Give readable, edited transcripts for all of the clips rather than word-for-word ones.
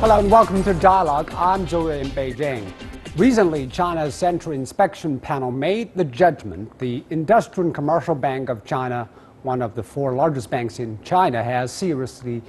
Hello and welcome to Dialogue. I'm Zhou in Beijing. Recently, China's Central Inspection Panel made the judgment the Industrial and Commercial Bank of China, one of the four largest banks in China, has seriously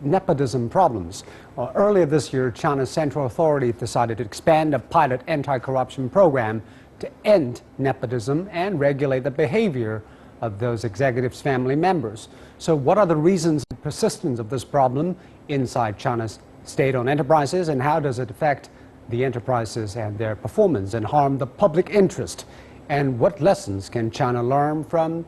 nepotism problems. Earlier this year, China's central authority decided to expand a pilot anti-corruption program to end nepotism and regulate the behavior of those executives' family members. So what are the reasons for the persistence of this problem inside China's state-owned enterprises, and how does it affect the enterprises and their performance and harm the public interest? And what lessons can China learn from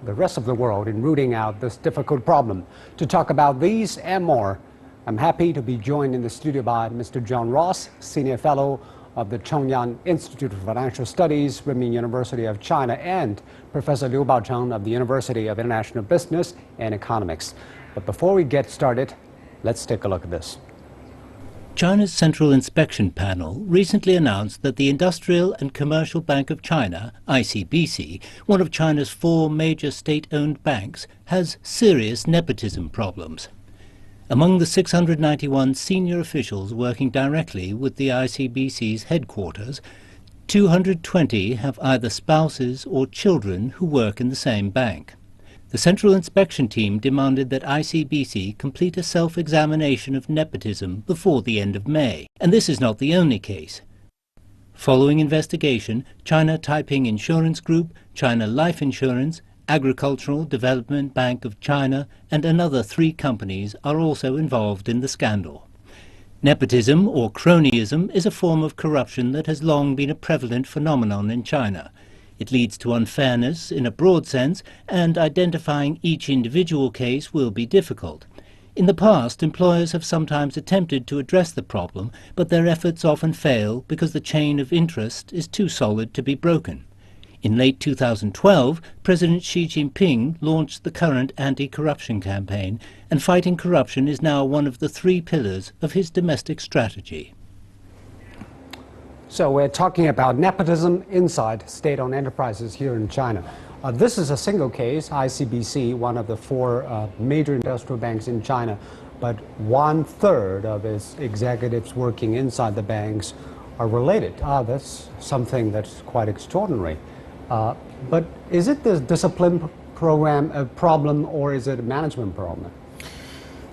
the rest of the world in rooting out this difficult problem? To talk about these and more, I'm happy to be joined in the studio by Mr. John Ross, Senior Fellow of the Chongyang Institute for Financial Studies, Renmin University of China, and Professor Liu Baocheng of the University of International Business and Economics. But before we get started, let's take a look at this. China's Central Inspection Panel recently announced that the Industrial and Commercial Bank of China, ICBC, one of China's four major state-owned banks, has serious nepotism problems. Among the 691 senior officials working directly with the ICBC's headquarters, 220 have either spouses or children who work in the same bank. The Central Inspection Team demanded that ICBC complete a self-examination of nepotism before the end of May, and this is not the only case. Following investigation, China Taiping Insurance Group, China Life Insurance, Agricultural Development Bank of China, and another 3 companies are also involved in the scandal. Nepotism, or cronyism, is a form of corruption that has long been a prevalent phenomenon in China. It leads to unfairness in a broad sense, and identifying each individual case will be difficult. In the past, employers have sometimes attempted to address the problem, but their efforts often fail because the chain of interest is too solid to be broken. In late 2012, President Xi Jinping launched the current anti-corruption campaign, and fighting corruption is now one of the 3 pillars of his domestic strategy. So we're talking about nepotism inside state-owned enterprises here in China. This is a single case, ICBC, one of the 4 major industrial banks in China, but 1/3 of its executives working inside the banks are related. That's something that's quite extraordinary. But is it the discipline program a problem, or is it a management problem?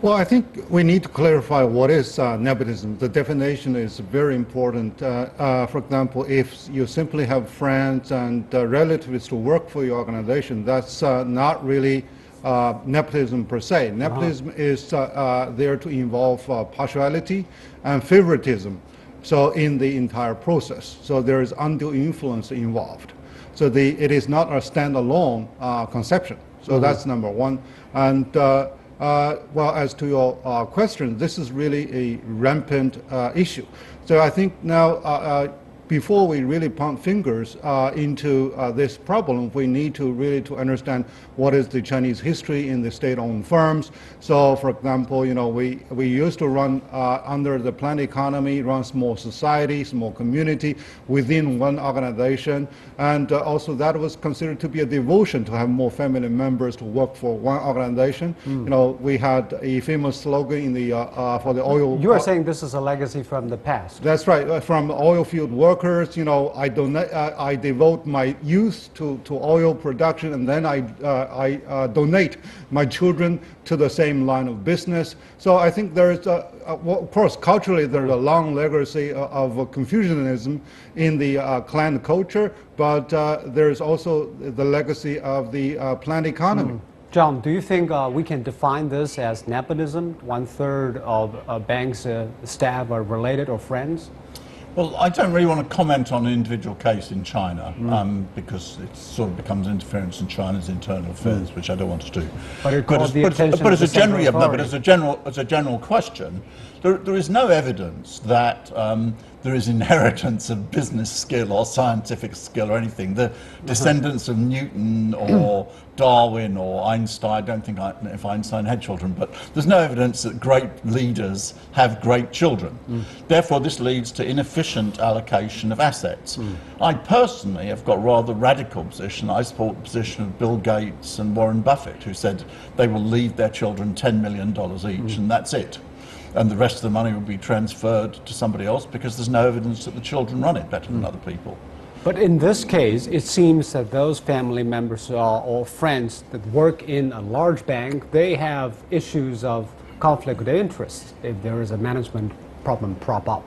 Well, I think we need to clarify what is nepotism. The definition is very important. For example, if you simply have friends and relatives to work for your organization, that's not really nepotism per se. Nepotism is there to involve partiality and favoritism, so in the entire process. So there is undue influence involved. So it is not a standalone conception. So that's number one. And well, as to your question, this is really a rampant issue. So I think now, before we really point fingers into this problem, we need to really understand what is the Chinese history in the state-owned firms. So, for example, you know, we used to run under the planned economy, run small society, small community within one organization, and also that was considered to be a devotion to have more family members to work for one organization. You know, we had a famous slogan in the for the oil. You are saying this is a legacy from the past. That's right, from oil field workers. You know, I devote my youth to oil production, and then I donate my children to the same line of business. So I think there is, well, of course, culturally there's a long legacy of Confucianism in the clan culture, but there is also the legacy of the planned economy. John, do you think we can define this as nepotism? 1/3 of a bank's staff are related or friends? Well, I don't really want to comment on an individual case in China because it sort of becomes interference in China's internal affairs, which I don't want to do. But as a general question, there is no evidence that there is inheritance of business skill or scientific skill or anything. The descendants of Newton or Darwin or Einstein, I don't think if Einstein had children, but there's no evidence that great leaders have great children. Therefore, this leads to inefficient allocation of assets. I personally have got a rather radical position. I support the position of Bill Gates and Warren Buffett, who said they will leave their children $10 million each, and that's it. and the rest of the money will be transferred to somebody else because there's no evidence that the children run it better than other people. But in this case, it seems that those family members or friends that work in a large bank, they have issues of conflict of interest if there is a management problem prop up.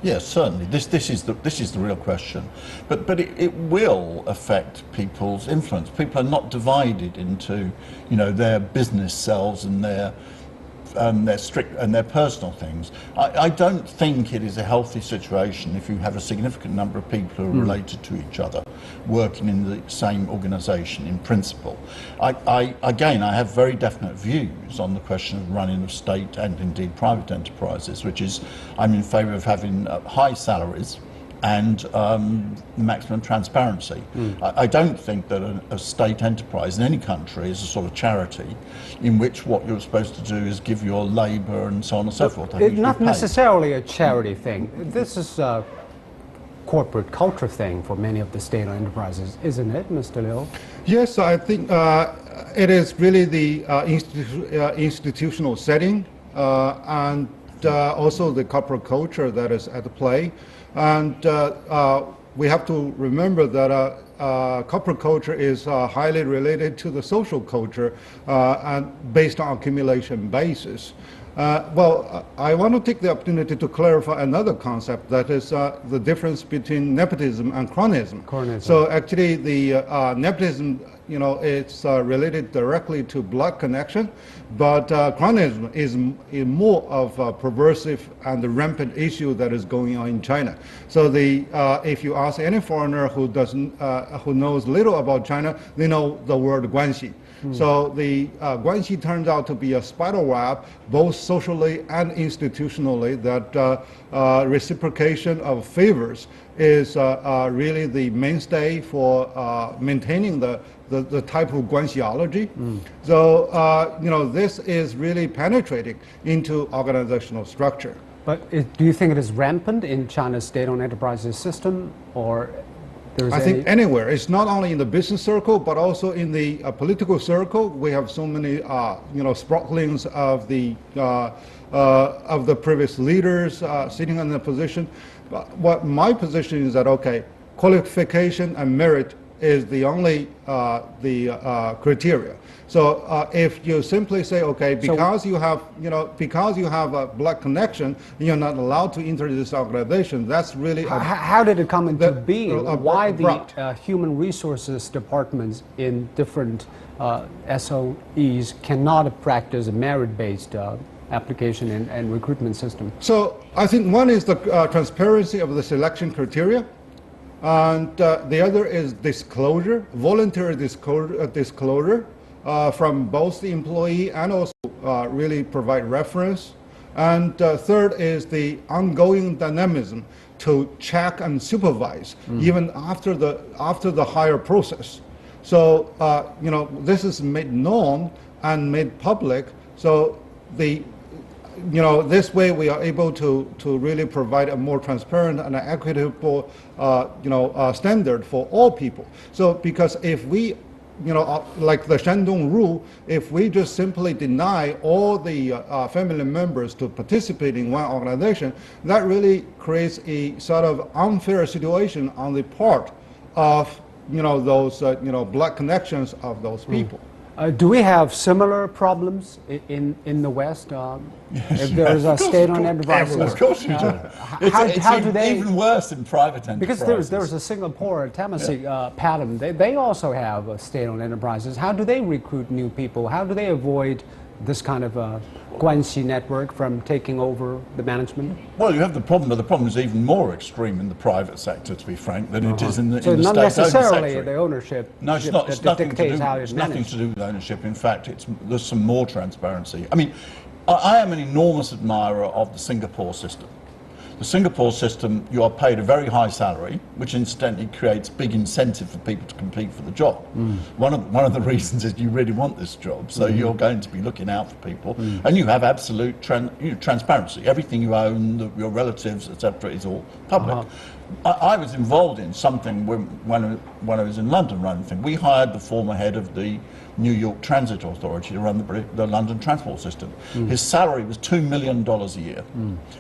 Yes, certainly. This is the real question, but it will affect people's influence. People are not divided into, their business selves and their strict and their personal things. I don't think it is a healthy situation if you have a significant number of people who are related to each other, working in the same organisation in principle. I have very definite views on the question of running of state and indeed private enterprises, which is I'm in favour of having high salaries and maximum transparency. I don't think that a state enterprise in any country is a sort of charity in which what you're supposed to do is give your labour and so on and so forth. It's not necessarily a charity thing. This is a corporate culture thing for many of the state-owned enterprises, isn't it, Mr. Liu? Yes, I think it is really the institutional setting and also the corporate culture that is at play. And we have to remember that corporate culture is highly related to the social culture and based on accumulation basis. I want to take the opportunity to clarify another concept, that is the difference between nepotism and cronyism. So actually the nepotism, it's related directly to blood connection, but cronyism is more of a pervasive and rampant issue that is going on in China. So if you ask any foreigner who knows little about China, they know the word guanxi. So the guanxi turns out to be a spider web, both socially and institutionally, that reciprocation of favors is really the mainstay for maintaining the type of guanxiology. So, this is really penetrating into organizational structure. But do you think it is rampant in China's state-owned enterprises system, or I think anywhere. It's not only in the business circle, but also in the political circle. We have so many, sprouklings of the previous leaders sitting in the position. But what my position is that, okay, qualification and merit is the only criteria. So if you simply say, okay, because you have a black connection, you're not allowed to enter this organization. That's really how did it come into being? Why the human resources departments in different SOEs cannot practice a merit-based application and recruitment system? So I think one is the transparency of the selection criteria. And the other is disclosure, voluntary disclosure from both the employee and also really provide reference. And third is the ongoing dynamism to check and supervise even after the hire process. So this is made known and made public. So this way we are able to really provide a more transparent and equitable standard for all people. So because if we like the Shandong rule, if we just simply deny all the family members to participate in one organization, that really creates a sort of unfair situation on the part of those blood connections of those people. Do we have similar problems in the West? If there's a state-owned enterprise, of course you do. How do they even worse in private enterprises? Because there's a Singapore Temasek pattern. They also have state-owned enterprises. How do they recruit new people? How do they avoid this kind of guanxi network from taking over the management? Well, you have the problem, but the problem is even more extreme in the private sector, to be frank, than it is in the so in the not necessarily sector. the ownership. No, it's not. It's nothing nothing to do with ownership. In fact, there's some more transparency. I mean, I am an enormous admirer of the Singapore system. The Singapore system, you are paid a very high salary, which incidentally creates big incentive for people to compete for the job. One of the reasons is you really want this job, so you're going to be looking out for people, and you have absolute transparency. Everything you own, your relatives, etc., is all public. I was involved in something when I was in London running thing. We hired the former head of the New York Transit Authority to run the London transport system. His salary was $2 million a year.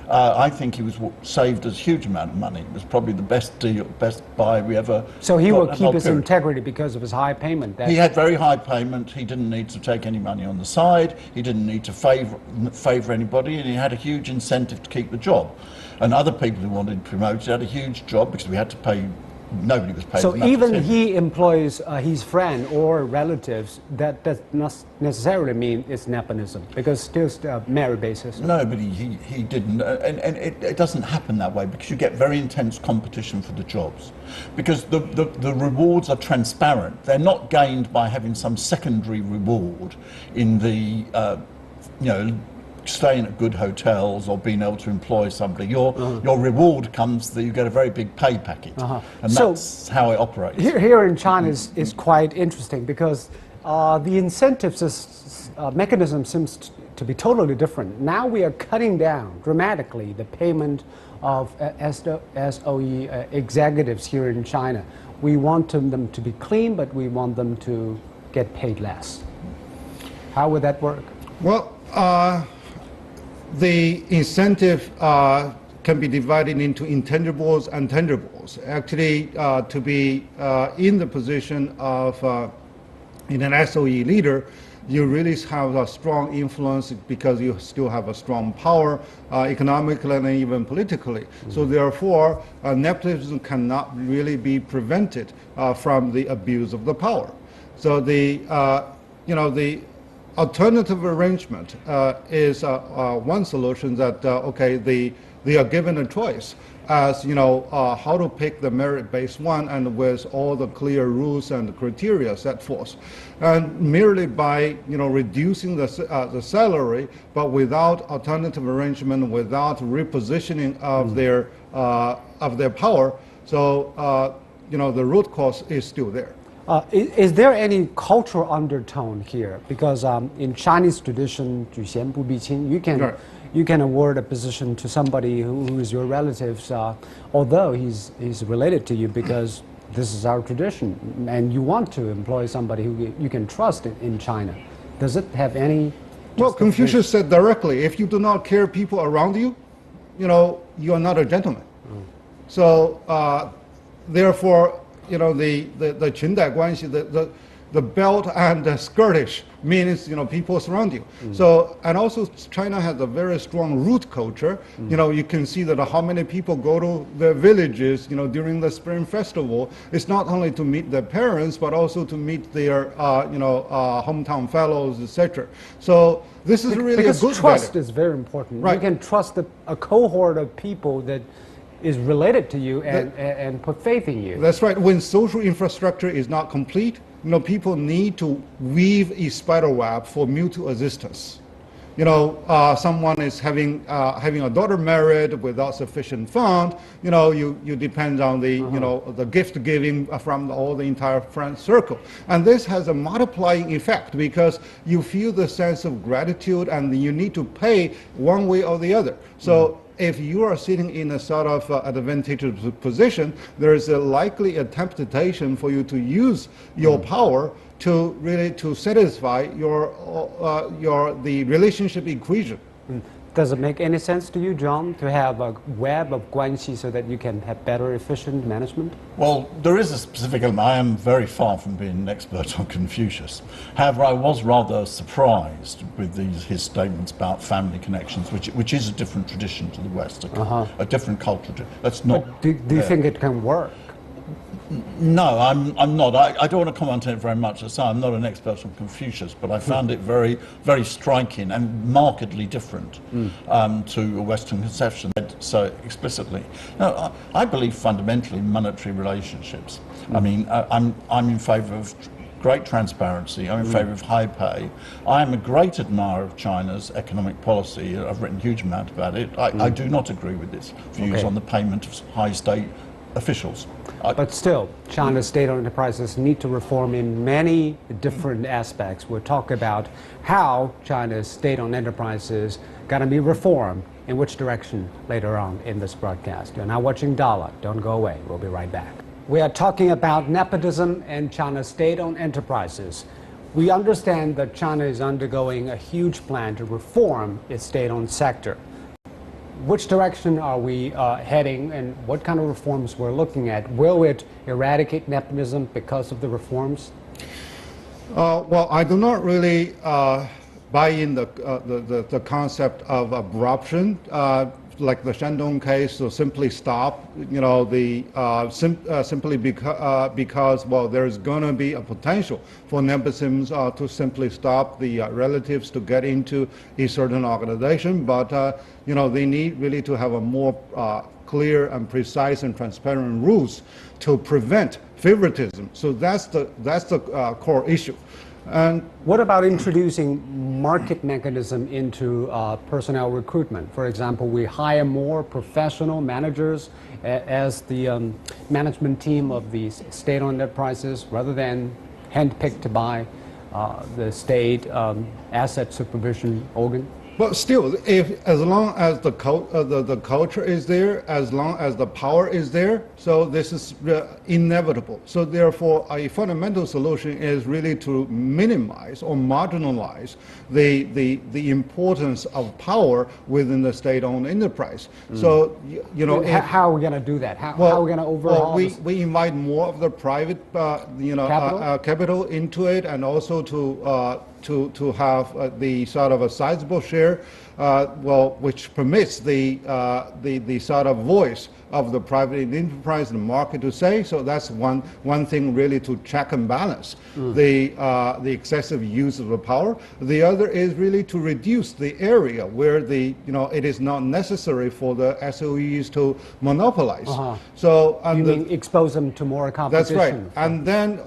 I think he was saved a huge amount of money. It was probably the best deal, best buy we ever. So he will got in keep our his period. integrity because of his high payment. He had very high payment. He didn't need to take any money on the side. He didn't need to favour anybody, and he had a huge incentive to keep the job. And other people who wanted promoted had a huge job because we had to pay. Nobody was paid. So enough even to him. he employs his friend or relatives, that does not necessarily mean it's nepotism, because still merit basis. No, but he didn't, and it doesn't happen that way because you get very intense competition for the jobs, because the rewards are transparent. They're not gained by having some secondary reward in the staying at good hotels or being able to employ somebody. Your reward comes that you get a very big pay package, and So that's how it operates. Here in China is quite interesting because the incentives mechanism seems to be totally different. Now we are cutting down dramatically the payment of SOE executives here in China. We want them to be clean, but we want them to get paid less. How would that work? Well, the incentive can be divided into intangibles and tangibles. Actually, to be in the position of in an SOE leader, you really have a strong influence because you still have a strong power economically and even politically. So therefore, nepotism cannot really be prevented from the abuse of the power. So the alternative arrangement is one solution that they are given a choice as how to pick the merit-based one, and with all the clear rules and criteria set forth, and merely by reducing the salary, but without alternative arrangement, without repositioning of their power. So the root cause is still there. Is there any cultural undertone here? Because in Chinese tradition, 举贤不避亲, you can award a position to somebody who is your relatives, although he's related to you, because this is our tradition, and you want to employ somebody who you can trust in China. Does it have any? Well, Confucius said directly, if you do not care people around you, you are not a gentleman. So therefore, the 裙带关系, the belt and the skirtish means people surround you. So, and also China has a very strong root culture. You can see that how many people go to their villages during the Spring Festival. It's not only to meet their parents, but also to meet their hometown fellows, etc. So this is really because a good trust value. is very important. Right. You can trust a cohort of people that is related to you and put faith in you. That's right. When social infrastructure is not complete, people need to weave a spider web for mutual assistance. Someone is having a daughter married without sufficient fund. You depend on the gift giving from all the entire friend circle, and this has a multiplying effect because you feel the sense of gratitude, and you need to pay one way or the other. So. If you are sitting in a sort of advantageous position, there is likely a temptation for you to use your power to really satisfy the relationship equation. Does it make any sense to you, John, to have a web of guanxi so that you can have better, efficient management? Well, there is a specific element. I am very far from being an expert on Confucius. However, I was rather surprised with his statements about family connections, which is a different tradition to the West, a different culture. That's not. But do you think it can work? No, I'm not. I don't want to comment on it very much. As I say, I'm not an expert on Confucius, but I found it very, very striking and markedly different to a Western conception so explicitly. No, I believe fundamentally in monetary relationships. I mean, I'm in favour of great transparency. I'm in favour of high pay. I am a great admirer of China's economic policy. I've written a huge amount about it. I do not agree with its views on the payment of high state officials. But still, China's state-owned enterprises need to reform in many different aspects. We'll talk about how China's state-owned enterprises got to be reformed, in which direction later on in this broadcast. You're now watching Dialogue. Don't go away. We'll be right back. We are talking about nepotism and China's state-owned enterprises. We understand that China is undergoing a huge plan to reform its state-owned sector. Which direction are we heading, and what kind of reforms we're looking at? Will it eradicate nepotism because of the reforms? Well, I do not really buy in the concept of abruption, like the Shandong case, to simply stop, simply because, well, there's going to be a potential for nepotism to simply stop the relatives to get into a certain organization, but, they need really to have a more clear and precise and transparent rules to prevent favoritism. So that's the core issue. And what about introducing market mechanism into personnel recruitment? For example, we hire more professional managers as the management team of these state-owned enterprises rather than handpicked by the state asset supervision organ? But still, as long as the culture is there, as long as the power is there, so this is inevitable. So therefore, a fundamental solution is really to minimize or marginalize the importance of power within the state-owned enterprise. So how are we going to do that? How are we going to overhaul? Well, we invite more of the private capital into it, and also to have the sort of a sizable share, which permits the sort of voice of the private enterprise and the market to say. So that's one thing really to check and balance the excessive use of the power. The other is really to reduce the area where it is not necessary for the SOEs to monopolize. So you mean expose them to more competition? That's right. And then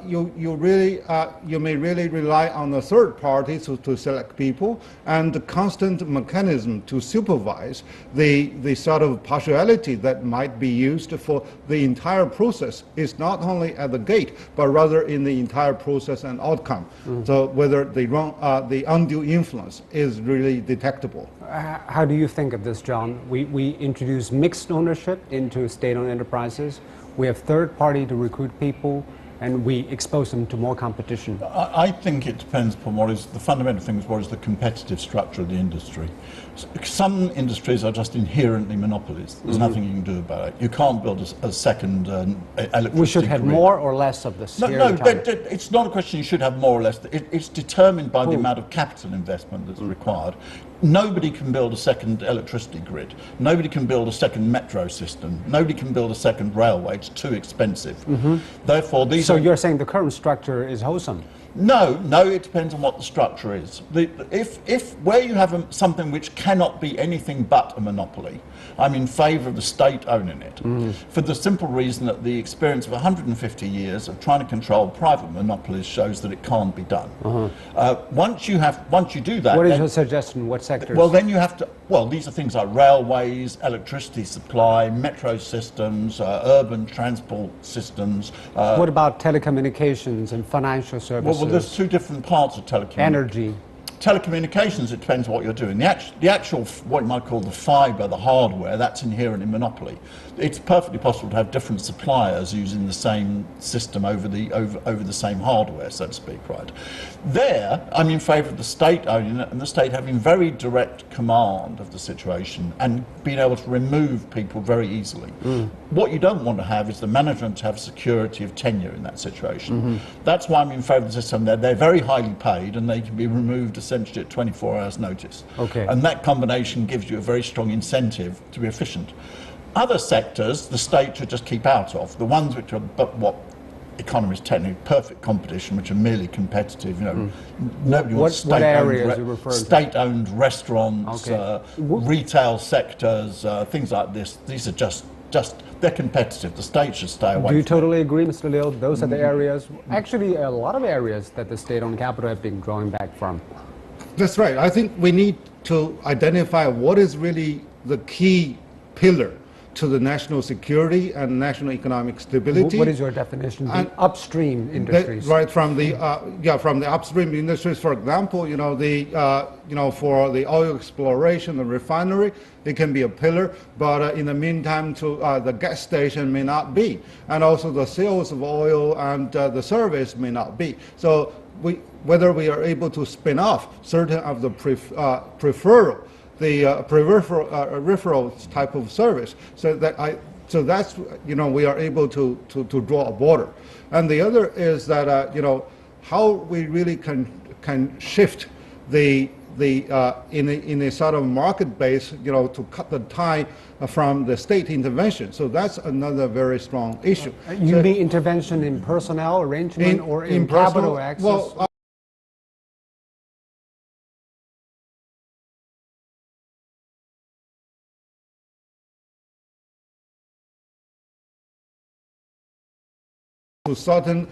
you may really rely on the third parties to select people, and the constant mechanism to supervise the sort of partiality that might be used for the entire process is not only at the gate, but rather in the entire process and outcome. So whether the undue influence is really detectable. How do you think of this, John? We introduce mixed ownership into state-owned enterprises. We have third party to recruit people, and we expose them to more competition. I think it depends upon what is the fundamental thing is what is the competitive structure of the industry. Some industries are just inherently monopolies. There's nothing you can do about it. You can't build a second electricity We should have grid. more or less of this. No, it's not a question you should have more or less. It's determined by the amount of capital investment that's required. Nobody can build a second electricity grid. Nobody can build a second metro system. Nobody can build a second railway. It's too expensive. Therefore, So you're saying the current structure is wholesome? No, it depends on what the structure is. If where you have something which cannot be anything but a monopoly, I'm in favour of the state owning it, for the simple reason that the experience of 150 years of trying to control private monopolies shows that it can't be done. Once you do that, what is your suggestion? What sectors? Well, then you have to. Well, these are things like railways, electricity supply, metro systems, urban transport systems. What about telecommunications and financial services? Well, there's two different parts of telecommunications. Energy. Telecommunications, it depends what you're doing. The actual, what you might call the fibre, the hardware, that's inherent in monopoly. It's perfectly possible to have different suppliers using the same system over the same hardware, so to speak, right? There, I'm in favour of the state owning it and the state having very direct command of the situation and being able to remove people very easily. What you don't want to have is the management to have security of tenure in that situation. That's why I'm in favour of the system. They're very highly paid and they can be removed essentially at 24 hours notice. Okay. And that combination gives you a very strong incentive to be efficient. Other sectors, the state should just keep out of. The ones which are what economists technically perfect competition, which are merely competitive. Nobody wants state-owned restaurants, retail sectors, things like this. These are just they're competitive. The state should stay away. Do you totally agree, Mr. Liu? Those are the areas, actually a lot of areas that the state-owned capital have been drawing back from. That's right. I think we need to identify what is really the key pillar to the national security and national economic stability. What is your definition? The upstream industries. Right, from the upstream industries. For example, for the oil exploration, the refinery, it can be a pillar, but in the meantime, the gas station may not be, and also the sales of oil and the service may not be. So whether we are able to spin off certain of the peripheral type of service, so that's we are able to draw a border. And the other is that how we really can shift in a sort of market base, to cut the tie from the state intervention. So that's another very strong issue. You mean intervention in personnel arrangement or in capital access? Well, to certain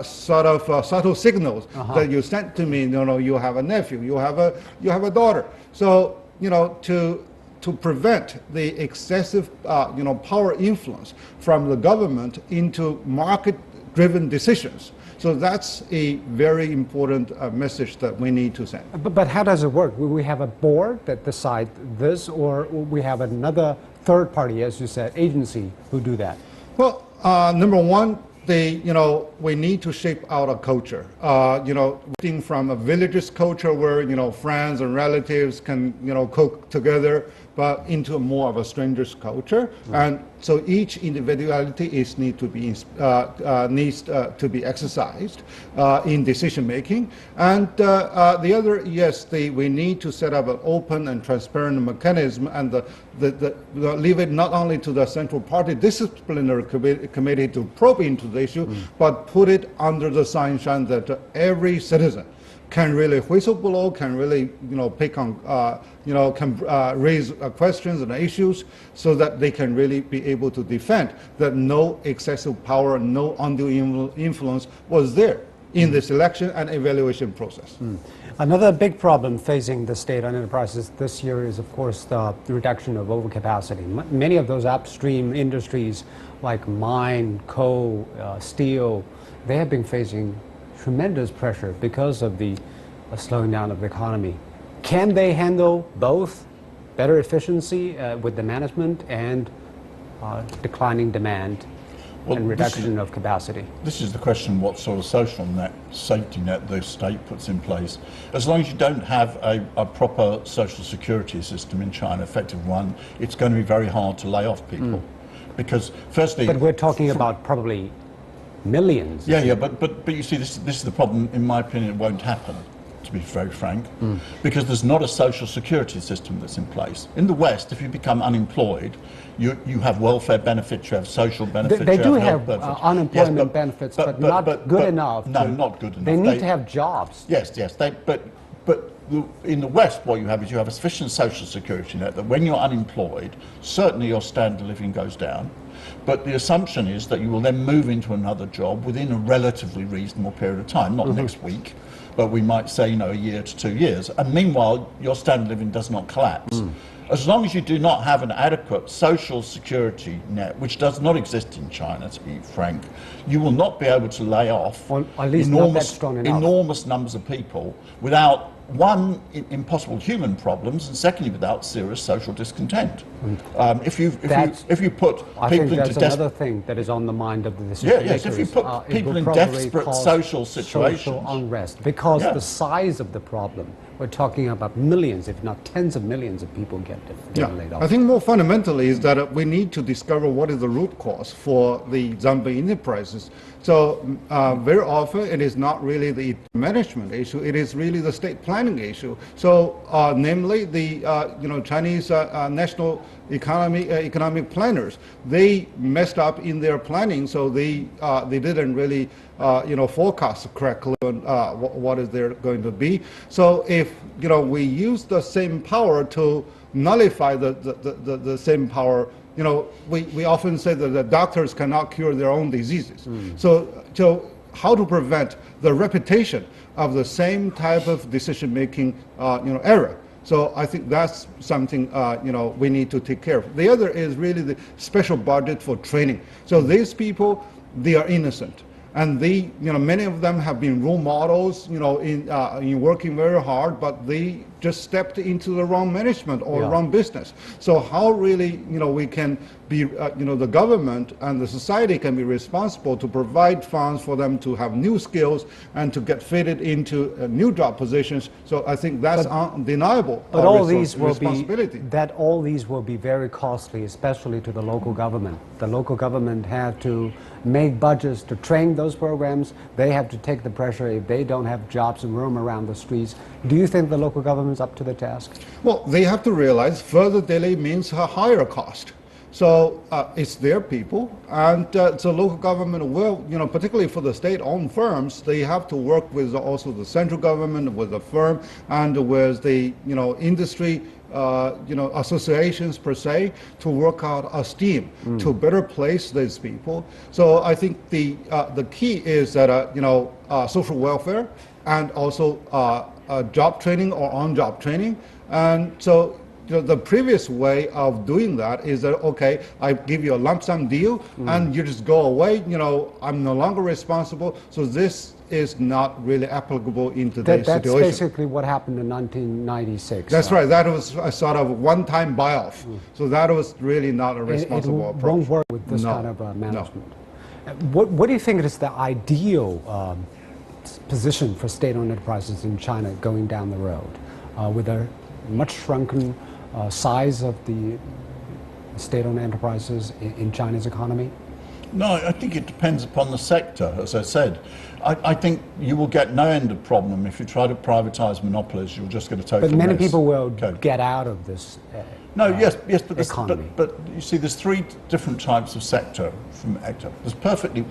subtle signals that you sent to me. You have a nephew, you have a daughter. So to prevent the excessive power influence from the government into market-driven decisions. So that's a very important message that we need to send. But how does it work? Will we have a board that decide this, or will we have another third party, as you said, agency who do that? Well, number one, we need to shape out a culture, from a village's culture where, friends and relatives can, cook together, but into more of a stranger's culture. And so each individuality needs to be exercised in decision making. And the other, yes, we need to set up an open and transparent mechanism, and leave it not only to the Central Party Disciplinary Committee to probe into the issue, but put it under the sunshine that every citizen can really whistleblow, can really pick on, can raise questions and issues, so that they can really be able to defend that no excessive power, no undue influence was there in this election and evaluation process. Another big problem facing the state-owned enterprises this year is, of course, the reduction of overcapacity. Many of those upstream industries like mine, coal, steel, they have been facing tremendous pressure because of the slowing down of the economy. Can they handle both better efficiency with the management and declining demand and reduction of capacity? This is the question: what sort of social net, safety net the state puts in place. As long as you don't have a proper social security system in China, effective one, it's going to be very hard to lay off people. Because firstly... But we're talking about probably millions. Yeah, but you see, this is the problem. In my opinion, it won't happen, to be very frank, because there's not a social security system that's in place. In the West, if you become unemployed, you have welfare benefits, you have social benefits. They do have unemployment benefits, but not good enough. No, not good enough. They need to have jobs. Yes. But in the West, what you have is you have a sufficient social security net that when you're unemployed, certainly your standard of living goes down. But the assumption is that you will then move into another job within a relatively reasonable period of time, not next week, but we might say, a year to 2 years. And meanwhile, your standard of living does not collapse. As long as you do not have an adequate social security net, which does not exist in China, to be frank, you will not be able to lay off enormous numbers of people without, one, impossible human problems, and secondly, without serious social discontent. If you put people into another thing that is on the mind of the decision makers. Yes, if you put people in desperate social situations, social unrest, because the size of the problem, we're talking about millions, if not tens of millions of people get laid off. I think more fundamentally is that we need to discover what is the root cause for the zombie enterprises. So very often it is not really the management issue; it is really the state planning issue. So namely, the Chinese national economic planners, they messed up in their planning, so they didn't really forecast correctly on what is there going to be. So if we use the same power to nullify the same power, we often say that the doctors cannot cure their own diseases. So how to prevent the repetition of the same type of decision-making error? So I think that's something we need to take care of. The other is really the special budget for training. So these people, they are innocent, and many of them have been role models, in working very hard, but they just stepped into the wrong management or wrong business. So how really, we can be, the government and the society can be responsible to provide funds for them to have new skills and to get fitted into new job positions. So I think that's undeniable. But all these will be very costly, especially to the local government. The local government have to make budgets to train those programs. They have to take the pressure if they don't have jobs and roam around the streets. Do you think the local government's up to the task? Well, they have to realize further delay means a higher cost. So it's their people, and so local government will, particularly for the state-owned firms, they have to work with also the central government, with the firm, and with the, industry, associations per se, to work out a scheme to better place these people. So I think the key is that, social welfare and also job training or on-job training, and so. The previous way of doing that is that, okay, I give you a lump sum deal and you just go away, I'm no longer responsible. So this is not really applicable in today's situation. That's basically what happened in 1996. That's right. That was a sort of one-time buy-off. So that was really not a responsible approach. It won't work with this kind of management. No. What do you think is the ideal position for state-owned enterprises in China going down the road with a much shrunken size of the state-owned enterprises in China's economy? No, I think it depends upon the sector, as I said. I think you will get no end of problem if you try to privatize monopolies. You'll just get a total But many mess. people will get out of this economy. But you see, there's three different types of sector from actor. There's perfectly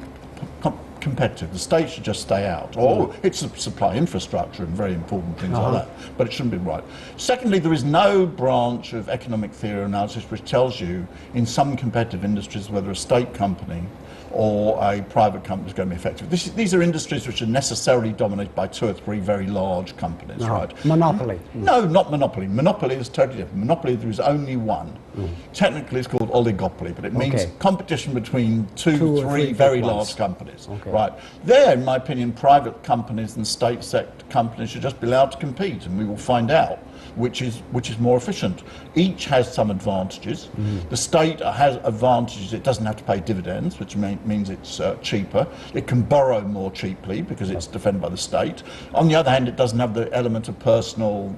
competitive. The state should just stay out. Or it's supply infrastructure and very important things like that. But it shouldn't be right. Secondly, there is no branch of economic theory analysis which tells you in some competitive industries whether a state company or a private company is going to be effective. These are industries which are necessarily dominated by 2 or 3 very large companies, right? Monopoly. No, not monopoly. Monopoly is totally different. Monopoly, there is only one. Technically, it's called oligopoly, but it means competition between two or three very large companies, right? There, in my opinion, private companies and state sector companies should just be allowed to compete, and we will find out which is more efficient. Each has some advantages. The state has advantages. It doesn't have to pay dividends, which means it's cheaper. It can borrow more cheaply because it's defended by the state. On the other hand, it doesn't have the element of personal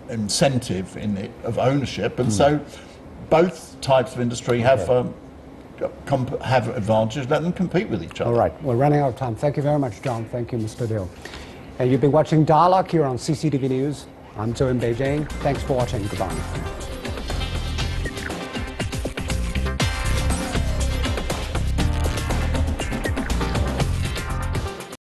incentive in it, of ownership, and so both types of industry have advantages. Let them compete with each other. All right, we're running out of time. Thank you very much, John. Thank you, Mr. Liu. And you've been watching Dialogue here on CCTV News. I'm Joe in Beijing. Thanks for watching. Goodbye.